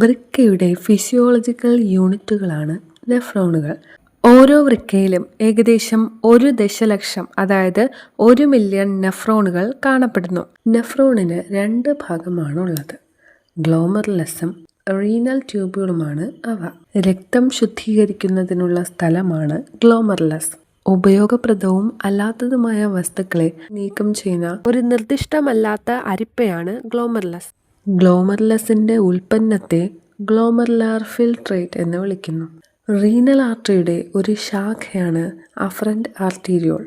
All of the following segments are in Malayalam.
വൃക്കയുടെ ഫിസിയോളജിക്കൽ യൂണിറ്റുകളാണ് നെഫ്രോണുകൾ. ഓരോ വൃക്കയിലും ഏകദേശം 1 ദശലക്ഷം അതായത് 1 മില്യൺ നെഫ്രോണുകൾ കാണപ്പെടുന്നു. നെഫ്രോണിന് 2 ഭാഗമാണുള്ളത്. ഗ്ലോമറുലസും റീനൽ ട്യൂബ്യൂളുമാണ് അവ. രക്തം ശുദ്ധീകരിക്കുന്നതിനുള്ള സ്ഥലമാണ് ഗ്ലോമറുലസ്. ഉപയോഗപ്രദവും അല്ലാത്തതുമായ വസ്തുക്കളെ നീക്കം ചെയ്യുന്ന ഒരു നിർദ്ദിഷ്ടമല്ലാത്ത അരിപ്പയാണ് ഗ്ലോമറുലസ്. ഗ്ലോമറുലസിന്റെ ഉൽപ്പന്നത്തെ ഗ്ലോമറുലാർ ഫിൽട്രേറ്റ് എന്ന് വിളിക്കുന്നു. റീനൽ ആർട്ടറിയുടെ ഒരു ശാഖയാണ് അഫറന്റ് ആർട്ടീരിയോൾ.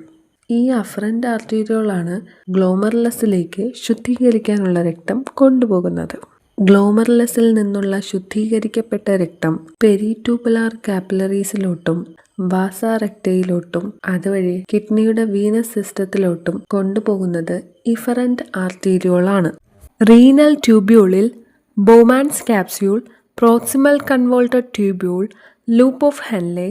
ഈ അഫറന്റ് ആർട്ടീരിയോളാണ് ഗ്ലോമറുലസിലേക്ക് ശുദ്ധീകരിക്കാനുള്ള രക്തം കൊണ്ടുപോകുന്നത്. ഗ്ലോമറുലസിൽ നിന്നുള്ള ശുദ്ധീകരിക്കപ്പെട്ട രക്തം പെരിട്യൂബുലാർ കാപ്പിലറീസിലോട്ടും വാസ റെക്ടയിലോട്ടും അതുവഴി കിഡ്നിയുടെ വീനസ് സിസ്റ്റത്തിലോട്ടും കൊണ്ടുപോകുന്നത് ഇഫറന്റ് ആർട്ടീരിയോളാണ്. റീനൽ ട്യൂബ്യൂളിൽ Bowman's capsule, proximal convoluted tubule, loop of Henle,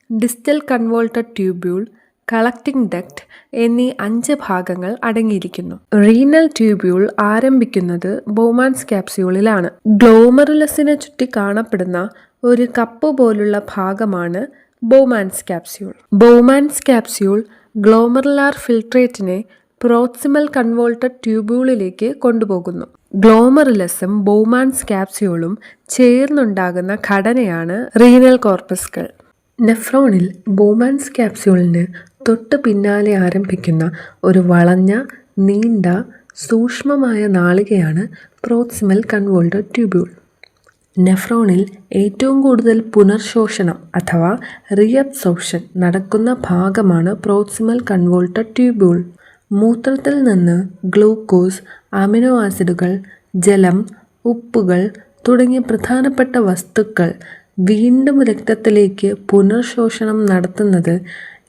distal convoluted tubule, collecting duct എന്നീ 5 ഭാഗങ്ങൾ അടങ്ങിയിരിക്കുന്നു. റീനൽ ട്യൂബ്യൂൾ ആരംഭിക്കുന്നത് ബോമാൻസ് ക്യാപ്സ്യൂളിലാണ്. ഗ്ലോമറുലസിനെ ചുറ്റി കാണപ്പെടുന്ന ഒരു കപ്പ് പോലുള്ള ഭാഗമാണ് Bowman's capsule. Bowman's capsule glomerular ഫിൽട്രേറ്റിനെ പ്രോക്സിമൽ കൺവോൾട്ടഡ് ട്യൂബ്യൂളിലേക്ക് കൊണ്ടുപോകുന്നു. ഗ്ലോമറുലസും ബോമാൻസ് ക്യാപ്സ്യൂളും ചേർന്നുണ്ടാകുന്ന ഘടനയാണ് റീനൽ കോർപ്പസ്കൾ. നെഫ്രോണിൽ ബോമാൻസ് ക്യാപ്സ്യൂളിന് തൊട്ട് പിന്നാലെ ആരംഭിക്കുന്ന ഒരു വളഞ്ഞ, നീണ്ട, സൂക്ഷ്മമായ നാളികയാണ് പ്രോക്സിമൽ കൺവോൾട്ടഡ് ട്യൂബ്യൂൾ. നെഫ്രോണിൽ ഏറ്റവും കൂടുതൽ പുനർശോഷണം അഥവാ റീഅബ്സോർപ്ഷൻ നടക്കുന്ന ഭാഗമാണ് പ്രോക്സിമൽ കൺവോൾട്ടഡ് ട്യൂബ്യൂൾ. മൂത്രത്തിൽ നിന്ന് ഗ്ലൂക്കോസ്, അമിനോ ആസിഡുകൾ, ജലം, ഉപ്പുകൾ തുടങ്ങിയ പ്രധാനപ്പെട്ട വസ്തുക്കൾ വീണ്ടും രക്തത്തിലേക്ക് പുനർശോഷണം നടത്തുന്നത്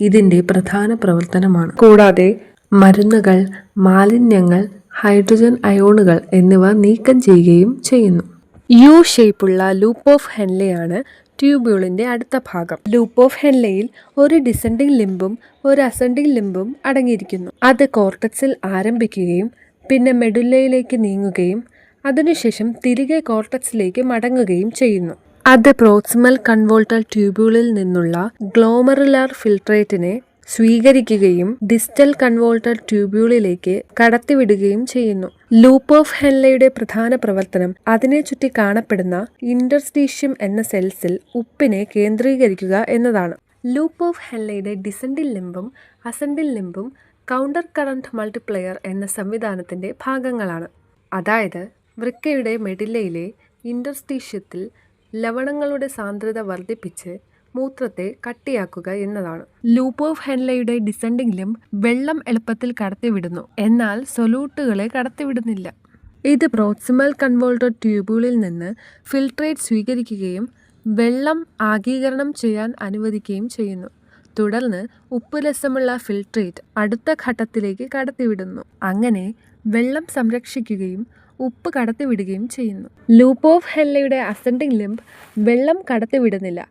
ഇതിൻ്റെ പ്രധാന പ്രവർത്തനമാണ്. കൂടാതെ മരുന്നുകൾ, മാലിന്യങ്ങൾ, ഹൈഡ്രജൻ അയോണുകൾ എന്നിവ നീക്കം ചെയ്യുകയും ചെയ്യുന്നു. യു ഷേപ്പുള്ള ലൂപ്പ് ഓഫ് ഹെൻലെയാണ് ട്യൂബ്യൂളിൻ്റെ അടുത്ത ഭാഗം. ലൂപ്പ് ഓഫ് ഹെൻലെയിൽ ഒരു ഡിസെൻഡിങ് ലിംബും ഒരു അസെൻഡിങ് ലിംബും അടങ്ങിയിരിക്കുന്നു. അത് കോർട്ടക്സിൽ ആരംഭിക്കുകയും പിന്നെ മെഡുല്ലയിലേക്ക് നീങ്ങുകയും അതിനുശേഷം തിരികെ കോർട്ടക്സിലേക്ക് മടങ്ങുകയും ചെയ്യുന്നു. അത് പ്രോക്സിമൽ കൺവോൾട്ടഡ് ട്യൂബ്യൂളിൽ നിന്നുള്ള ഗ്ലോമറുലാർ ഫിൽട്രേറ്റിനെ സ്വീകരിക്കുകയും ഡിസ്റ്റൽ കൺവോൾട്ടഡ് ട്യൂബ്യൂളിലേക്ക് കടത്തിവിടുകയും ചെയ്യുന്നു. ലൂപ്പ് ഓഫ് ഹെൻലെയുടെ പ്രധാന പ്രവർത്തനം അതിനെ ചുറ്റി കാണപ്പെടുന്ന ഇന്റർസ്റ്റീഷ്യം എന്ന സെൽസിൽ ഉപ്പിനെ കേന്ദ്രീകരിക്കുക എന്നതാണ്. ലൂപ്പ് ഓഫ് ഹെൻലെയുടെ ഡിസെൻഡിങ് ലിംബും അസെൻഡിങ് ലിംബും കൗണ്ടർ കറന്റ് മൾട്ടിപ്ലയർ എന്ന സംവിധാനത്തിന്റെ ഭാഗങ്ങളാണ്. അതായത് വൃക്കയുടെ മെഡില്ലയിലെ ഇന്റർസ്റ്റീഷ്യത്തിൽ ലവണങ്ങളുടെ സാന്ദ്രത വർദ്ധിപ്പിച്ച് മൂത്രത്തെ കട്ടിയാക്കുക എന്നതാണ്. ലൂപ്പ് ഓഫ് ഹെൻലെയുടെ ഡിസെൻഡിങ് ലിംബ് വെള്ളം എളുപ്പത്തിൽ കടത്തിവിടുന്നു, എന്നാൽ സൊല്യൂട്ടുകളെ കടത്തിവിടുന്നില്ല. ഇത് പ്രോക്സിമൽ കൺവോൾട്ടഡ് ട്യൂബ്യൂളിൽ നിന്ന് ഫിൽട്രേറ്റ് സ്വീകരിക്കുകയും വെള്ളം ആഗീകരണം ചെയ്യാൻ അനുവദിക്കുകയും ചെയ്യുന്നു. തുടർന്ന് ഉപ്പുരസമുള്ള ഫിൽട്രേറ്റ് അടുത്ത ഘട്ടത്തിലേക്ക് കടത്തിവിടുന്നു. അങ്ങനെ വെള്ളം സംരക്ഷിക്കുകയും ഉപ്പ് കടത്തിവിടുകയും ചെയ്യുന്നു. ലൂപ്പ് ഓഫ് ഹെൻലെയുടെ അസെൻഡിങ് ലിംബ് വെള്ളം കടത്തിവിടുന്നില്ല.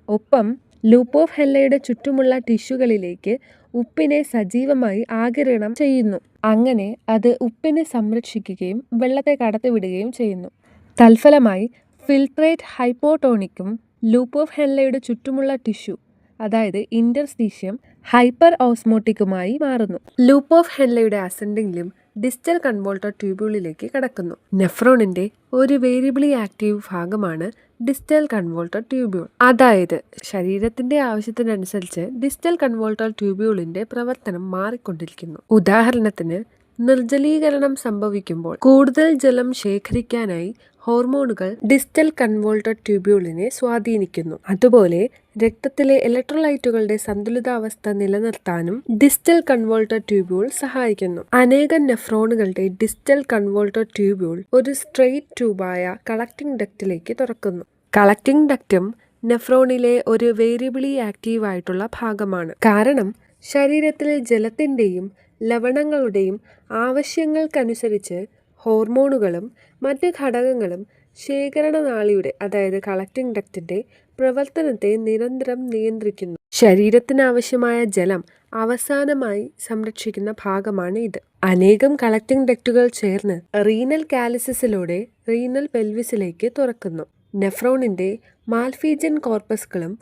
ഒപ്പം ലൂപ്പ് ഓഫ് ഹെൻലെയുടെ ചുറ്റുമുള്ള ടിഷ്യൂകളിലേക്ക് ഉപ്പിനെ സജീവമായി ആഗിരണം ചെയ്യുന്നു. അങ്ങനെ അത് ഉപ്പിനെ സംരക്ഷിക്കുകയും വെള്ളത്തെ കടത്തിവിടുകയും ചെയ്യുന്നു. തൽഫലമായി ഫിൽട്രേറ്റ് ഹൈപ്പോട്ടോണിക്കും ലൂപ്പ് ഓഫ് ഹെൻലെയുടെ ചുറ്റുമുള്ള ടിഷ്യൂ അതായത് ഇന്റർസ്റ്റീഷ്യം ഹൈപ്പർ ഓസ്മോട്ടിക്കുമായി മാറുന്നു. ലൂപ്പ് ഓഫ് ഹെൻലെയുടെ അസെൻഡിങ് ലിംബ് ഡിസ്റ്റൽ കൺവോൾട്ടഡ് ട്യൂബ്യൂളിലേക്ക് കടക്കുന്നു. നെഫ്രോണിന്റെ ഒരു വേരിയബിളി ആക്റ്റീവ് ഭാഗമാണ് ഡിസ്റ്റൽ കൺവോൾട്ടഡ് ട്യൂബ്യൂൾ. അതായത് ശരീരത്തിന്റെ ആവശ്യത്തിനനുസരിച്ച് ഡിസ്റ്റൽ കൺവോൾട്ടഡ് ട്യൂബ്യൂളിന്റെ പ്രവർത്തനം മാറിക്കൊണ്ടിരിക്കുന്നു. ഉദാഹരണത്തിന് നിർജ്ജലീകരണം സംഭവിക്കുമ്പോൾ കൂടുതൽ ജലം ശേഖരിക്കാനായി ഹോർമോണുകൾ ഡിസ്റ്റൽ കൺവോൾട്ടഡ് ട്യൂബ്യൂളിനെ സ്വാധീനിക്കുന്നു. അതുപോലെ രക്തത്തിലെ ഇലക്ട്രോലൈറ്റുകളുടെ സന്തുലിതാവസ്ഥ നിലനിർത്താനും ഡിസ്റ്റൽ കൺവോൾട്ടഡ് ട്യൂബ്യൂൾ സഹായിക്കുന്നു. അനേകം നെഫ്രോണുകളുടെ ഡിസ്റ്റൽ കൺവോൾട്ടഡ് ട്യൂബ്യൂൾ ഒരു സ്ട്രെയിറ്റ് ട്യൂബായ കളക്റ്റിംഗ് ഡക്റ്റിലേക്ക് തുറക്കുന്നു. കളക്റ്റിംഗ് ഡക്റ്റും നെഫ്രോണിലെ ഒരു വേരിയബിളി ആക്റ്റീവ് ആയിട്ടുള്ള ഭാഗമാണ്. കാരണം ശരീരത്തിലെ ജലത്തിൻ്റെയും ലവണങ്ങളുടെയും ആവശ്യങ്ങൾക്കനുസരിച്ച് ഹോർമോണുകളും മറ്റ് ഘടകങ്ങളും ശേഖരണനാളിയുടെ അതായത് കളക്റ്റിംഗ് ഡക്റ്റിന്റെ പ്രവർത്തനത്തെ നിരന്തരം നിയന്ത്രിക്കുന്നു. ശരീരത്തിനാവശ്യമായ ജലം അവസാനമായി സംരക്ഷിക്കുന്ന ഭാഗമാണ് ഇത്. അനേകം കളക്റ്റിംഗ് ഡക്റ്റുകൾ ചേർന്ന് റീനൽ കാലിസിസിലൂടെ റീനൽ പെൽവിസിലേക്ക് തുറക്കുന്നു. നെഫ്രോണിൻ്റെ മാൽഫീജിയൻ കോർപ്പസ്കളും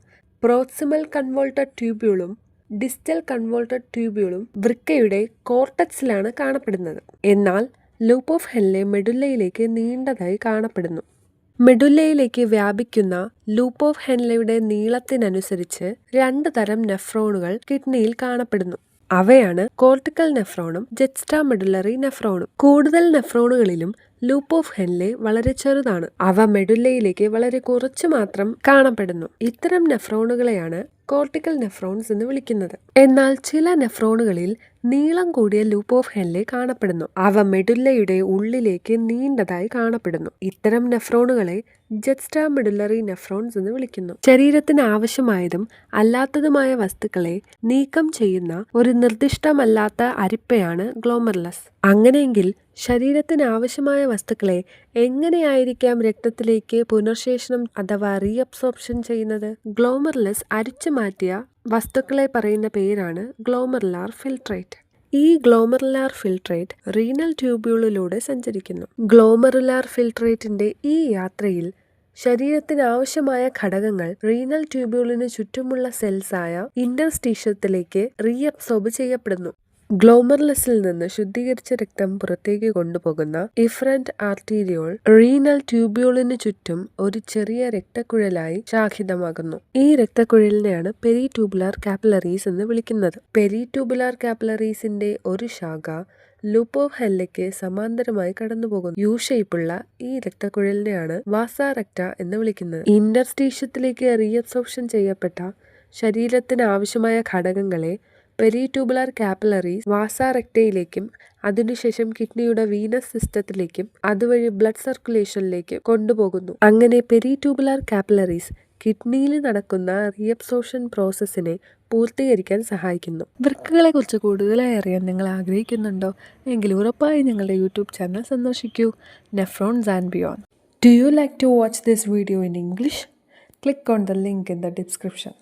പ്രോക്സിമൽ കൺവോൾട്ടഡ് ട്യൂബ്യൂളും ഡിസ്റ്റൽ കൺവോൾട്ടഡ് ട്യൂബ്യൂളും വൃക്കയുടെ കോർട്ടക്സിലാണ് കാണപ്പെടുന്നത്. എന്നാൽ ലൂപ്പ് ഓഫ് ഹെൻലെ മെഡുല്ലയിലേക്ക് നീണ്ടതായി കാണപ്പെടുന്നു. മെഡുല്ലയിലേക്ക് വ്യാപിക്കുന്ന ലൂപ്പ് ഓഫ് ഹെൻലെയുടെ നീളത്തിനനുസരിച്ച് 2 തരം നെഫ്രോണുകൾ കിഡ്നിയിൽ കാണപ്പെടുന്നു. അവയാണ് കോർട്ടിക്കൽ നെഫ്രോണും ജെറ്റ്സ്റ്റാ മെഡുലറി നെഫ്രോണും. കൂടുതൽ നെഫ്രോണുകളിലും ലൂപ്പ് ഓഫ് ഹെൻലെ വളരെ ചെറുതാണ്. അവ മെഡുല്ലയിലേക്ക് വളരെ കുറച്ചു മാത്രം കാണപ്പെടുന്നു. ഇത്തരം നെഫ്രോണുകളെയാണ് കോർട്ടിക്കൽ നെഫ്രോൺസ് എന്ന് വിളിക്കുന്നത്. എന്നാൽ ചില നെഫ്രോണുകളിൽ നീളം കൂടിയ ലൂപ്പ് ഓഫ് ഹെൻലെ കാണപ്പെടുന്നു. അവ മെഡുല്ലയുടെ ഉള്ളിലേക്ക് നീണ്ടതായി കാണപ്പെടുന്നു. ഇത്തരം നെഫ്രോണുകളെ ജെറ്റ്സ്റ്റാ മെഡുലറി നെഫ്രോൺസ് എന്ന് വിളിക്കുന്നു. ശരീരത്തിന് ആവശ്യമായതും അല്ലാത്തതുമായ വസ്തുക്കളെ നീക്കം ചെയ്യുന്ന ഒരു നിർദ്ദിഷ്ടമല്ലാത്ത അരിപ്പയാണ് ഗ്ലോമർലസ്. അങ്ങനെയെങ്കിൽ ശരീരത്തിന് ആവശ്യമായ വസ്തുക്കളെ എങ്ങനെയായിരിക്കാം രക്തത്തിലേക്ക് പുനർശേഷനം അഥവാ റീഅബ്സോർപ്ഷൻ ചെയ്യുന്നത്? ഗ്ലോമർലസ് അരിച്ചു മാറ്റിയ വസ്തുക്കളെ പറയുന്ന പേരാണ് ഗ്ലോമറുലാർ ഫിൽട്രേറ്റ്. ഈ ഗ്ലോമറുലാർ ഫിൽട്രേറ്റ് റീനൽ ട്യൂബ്യൂളിലൂടെ സഞ്ചരിക്കുന്നു. ഗ്ലോമറുലാർ ഫിൽട്രേറ്റിന്റെ ഈ യാത്രയിൽ ശരീരത്തിന് ആവശ്യമായ ഘടകങ്ങൾ റീനൽ ട്യൂബ്യൂളിന് ചുറ്റുമുള്ള സെൽസായ ഇന്റർസ്റ്റീഷ്യത്തിലേക്ക് റീഅബ്സോർബ് ചെയ്യപ്പെടുന്നു. ഗ്ലോമർലസിൽ നിന്ന് ശുദ്ധീകരിച്ച രക്തം പുറത്തേക്ക് കൊണ്ടുപോകുന്ന ഇഫറന്റ് ആർട്ടീരിയോൾ റീനൽ ട്യൂബ്യൂളിന് ചുറ്റും ഒരു ചെറിയ രക്തക്കുഴലായി ശാഖിതമാകുന്നു. ഈ രക്തക്കുഴലിനെയാണ് പെരിട്യൂബുലാർ കാപ്പിലറീസ് എന്ന് വിളിക്കുന്നത്. പെരിട്യൂബുലാർ കാപ്പിലറീസിന്റെ ഒരു ശാഖ ലൂപ്പ് ഓഫ് ഹെൻലെക്ക് സമാന്തരമായി കടന്നുപോകുന്നു. യു ഷേപ്പുള്ള ഈ രക്തക്കുഴലിനെയാണ് വാസ റെക്റ്റ എന്ന് വിളിക്കുന്നത്. ഇന്റർസ്റ്റീഷ്യത്തിലേക്ക് റീഅബ്സോർപ്ഷൻ ചെയ്യപ്പെട്ട ശരീരത്തിന് ആവശ്യമായ ഘടകങ്ങളെ പെരിട്യൂബുലാർ കാപ്പിലറീസ് വാസ റെക്റ്റയിലേക്കും അതിനുശേഷം കിഡ്നിയുടെ വീനസ് സിസ്റ്റത്തിലേക്കും അതുവഴി ബ്ലഡ് സർക്കുലേഷനിലേക്കും കൊണ്ടുപോകുന്നു. അങ്ങനെ പെരിട്യൂബുലാർ കാപ്പിലറീസ് കിഡ്നിയിൽ നടക്കുന്ന റീഅബ്സോർപ്ഷൻ പ്രോസസ്സിനെ പൂർത്തീകരിക്കാൻ സഹായിക്കുന്നു. വൃക്കകളെ കുറിച്ച് കൂടുതലായി അറിയാൻ നിങ്ങൾ ആഗ്രഹിക്കുന്നുണ്ടോ? എങ്കിൽ ഉറപ്പായി ഞങ്ങളുടെ യൂട്യൂബ് ചാനൽ സന്ദർശിക്കൂ, nephrons and beyond. Do you like to watch this video in English? Click on the link in the description.